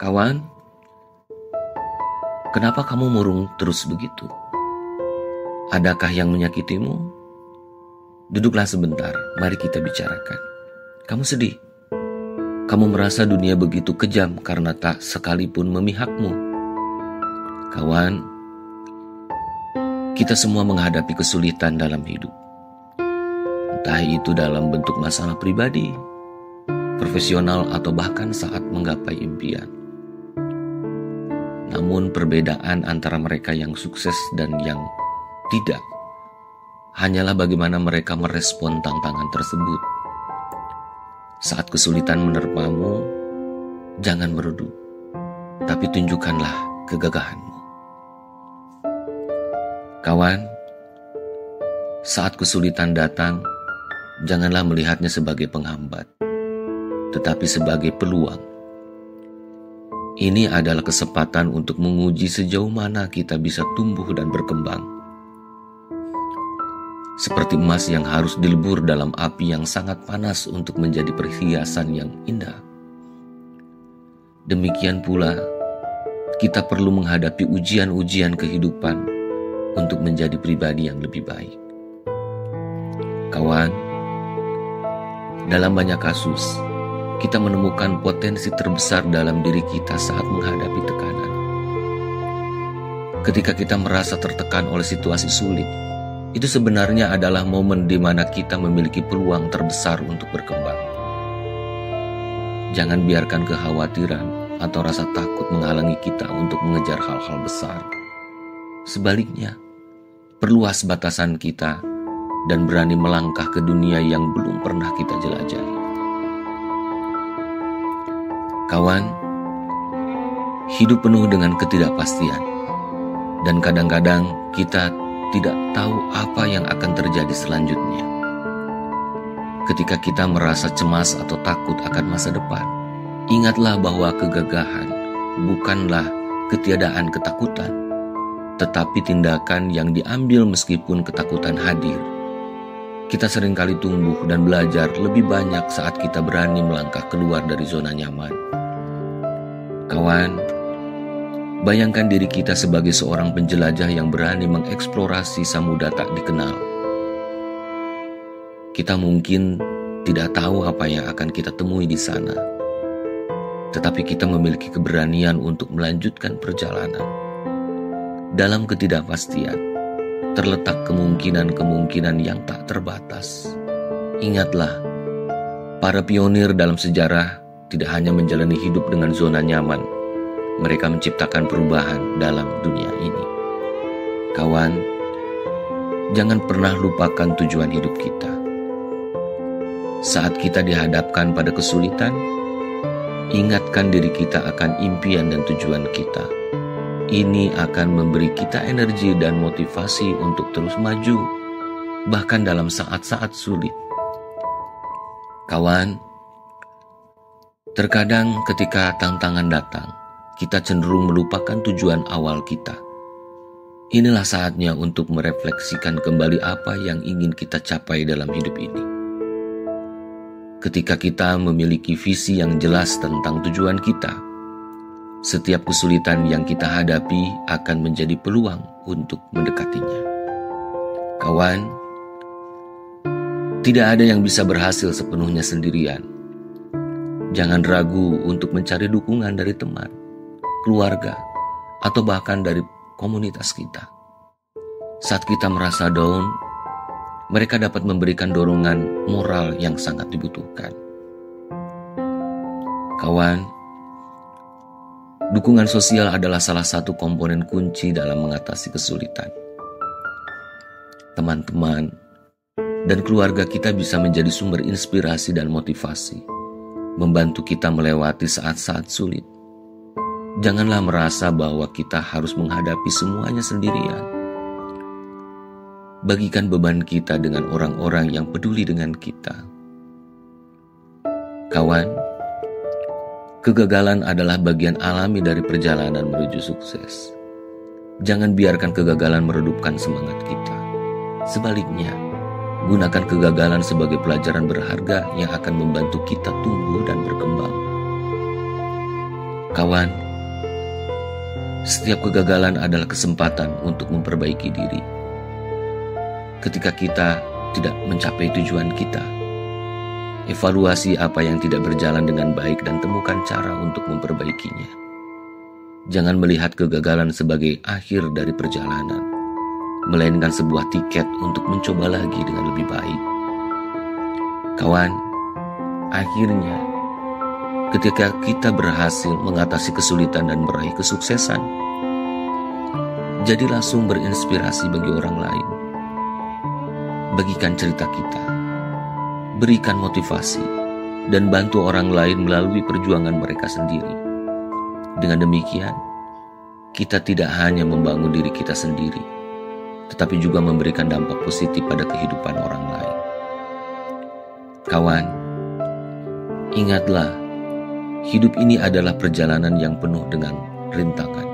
Kawan, kenapa kamu murung terus begitu? Adakah yang menyakitimu? Duduklah sebentar, mari kita bicarakan. Kamu sedih. Kamu merasa dunia begitu kejam karena tak sekalipun memihakmu. Kawan, kita semua menghadapi kesulitan dalam hidup. Entah itu dalam bentuk masalah pribadi, profesional, atau bahkan saat menggapai impian. Namun perbedaan antara mereka yang sukses dan yang tidak hanyalah bagaimana mereka merespon tantangan tersebut. Saat kesulitan menerpamu, jangan meredup, tapi tunjukkanlah kegagahanmu. Kawan, saat kesulitan datang, janganlah melihatnya sebagai penghambat, tetapi sebagai peluang. Ini adalah kesempatan untuk menguji sejauh mana kita bisa tumbuh dan berkembang. Seperti emas yang harus dilebur dalam api yang sangat panas untuk menjadi perhiasan yang indah. Demikian pula, kita perlu menghadapi ujian-ujian kehidupan untuk menjadi pribadi yang lebih baik. Kawan, dalam banyak kasus, kita menemukan potensi terbesar dalam diri kita saat menghadapi tekanan. Ketika kita merasa tertekan oleh situasi sulit, itu sebenarnya adalah momen di mana kita memiliki peluang terbesar untuk berkembang. Jangan biarkan kekhawatiran atau rasa takut menghalangi kita untuk mengejar hal-hal besar. Sebaliknya, perluas batasan kita dan berani melangkah ke dunia yang belum pernah kita jelajahi. Kawan, hidup penuh dengan ketidakpastian, dan kadang-kadang kita tidak tahu apa yang akan terjadi selanjutnya. Ketika kita merasa cemas atau takut akan masa depan, ingatlah bahwa kegagahan bukanlah ketiadaan ketakutan, tetapi tindakan yang diambil meskipun ketakutan hadir. Kita seringkali tumbuh dan belajar lebih banyak saat kita berani melangkah keluar dari zona nyaman. Kawan, bayangkan diri kita sebagai seorang penjelajah yang berani mengeksplorasi samudra tak dikenal. Kita mungkin tidak tahu apa yang akan kita temui di sana, tetapi kita memiliki keberanian untuk melanjutkan perjalanan. Dalam ketidakpastian, terletak kemungkinan-kemungkinan yang tak terbatas. Ingatlah, para pionir dalam sejarah tidak hanya menjalani hidup dengan zona nyaman, mereka menciptakan perubahan dalam dunia ini. Kawan, jangan pernah lupakan tujuan hidup kita. Saat kita dihadapkan pada kesulitan, ingatkan diri kita akan impian dan tujuan kita. Ini akan memberi kita energi dan motivasi untuk terus maju, bahkan dalam saat-saat sulit. Kawan, terkadang ketika tantangan datang, kita cenderung melupakan tujuan awal kita. Inilah saatnya untuk merefleksikan kembali apa yang ingin kita capai dalam hidup ini. Ketika kita memiliki visi yang jelas tentang tujuan kita, setiap kesulitan yang kita hadapi akan menjadi peluang untuk mendekatinya. Kawan, tidak ada yang bisa berhasil sepenuhnya sendirian. Jangan ragu untuk mencari dukungan dari teman, keluarga, atau bahkan dari komunitas kita. Saat kita merasa down, mereka dapat memberikan dorongan moral yang sangat dibutuhkan. Kawan, dukungan sosial adalah salah satu komponen kunci dalam mengatasi kesulitan. Teman-teman dan keluarga kita bisa menjadi sumber inspirasi dan motivasi, membantu kita melewati saat-saat sulit. Janganlah merasa bahwa kita harus menghadapi semuanya sendirian. Bagikan beban kita dengan orang-orang yang peduli dengan kita. Kawan, kegagalan adalah bagian alami dari perjalanan menuju sukses. Jangan biarkan kegagalan meredupkan semangat kita. Sebaliknya, gunakan kegagalan sebagai pelajaran berharga yang akan membantu kita tumbuh dan berkembang. Kawan, setiap kegagalan adalah kesempatan untuk memperbaiki diri. Ketika kita tidak mencapai tujuan kita, evaluasi apa yang tidak berjalan dengan baik dan temukan cara untuk memperbaikinya. Jangan melihat kegagalan sebagai akhir dari perjalanan, melainkan sebuah tiket untuk mencoba lagi dengan lebih baik. Kawan, akhirnya, ketika kita berhasil mengatasi kesulitan dan meraih kesuksesan, jadilah sumber inspirasi bagi orang lain. Bagikan cerita kita, berikan motivasi, dan bantu orang lain melalui perjuangan mereka sendiri. Dengan demikian, kita tidak hanya membangun diri kita sendiri, tetapi juga memberikan dampak positif pada kehidupan orang lain. Kawan, ingatlah, hidup ini adalah perjalanan yang penuh dengan rintangan.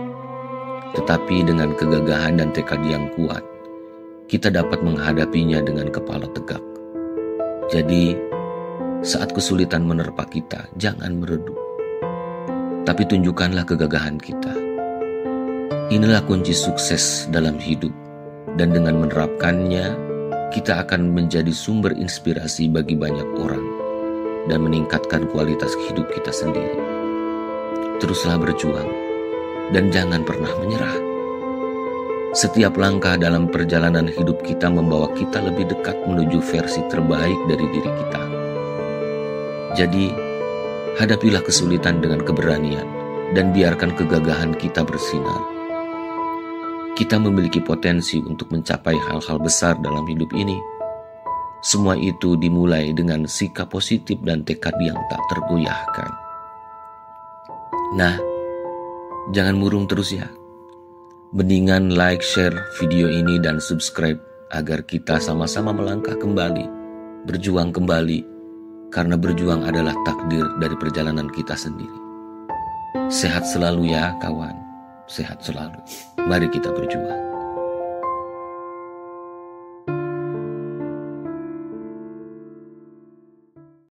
Tetapi dengan kegagahan dan tekad yang kuat, kita dapat menghadapinya dengan kepala tegak. Jadi, saat kesulitan menerpa kita, jangan meredup, tapi tunjukkanlah kegagahan kita. Inilah kunci sukses dalam hidup, dan dengan menerapkannya, kita akan menjadi sumber inspirasi bagi banyak orang dan meningkatkan kualitas hidup kita sendiri. Teruslah berjuang dan jangan pernah menyerah. Setiap langkah dalam perjalanan hidup kita membawa kita lebih dekat menuju versi terbaik dari diri kita. Jadi, hadapilah kesulitan dengan keberanian dan biarkan kegagahan kita bersinar. Kita memiliki potensi untuk mencapai hal-hal besar dalam hidup ini. Semua itu dimulai dengan sikap positif dan tekad yang tak tergoyahkan. Nah, jangan murung terus ya. Mendingan like, share video ini dan subscribe agar kita sama-sama melangkah kembali, berjuang kembali, karena berjuang adalah takdir dari perjalanan kita sendiri. Sehat selalu ya kawan, sehat selalu. Mari kita berjuang.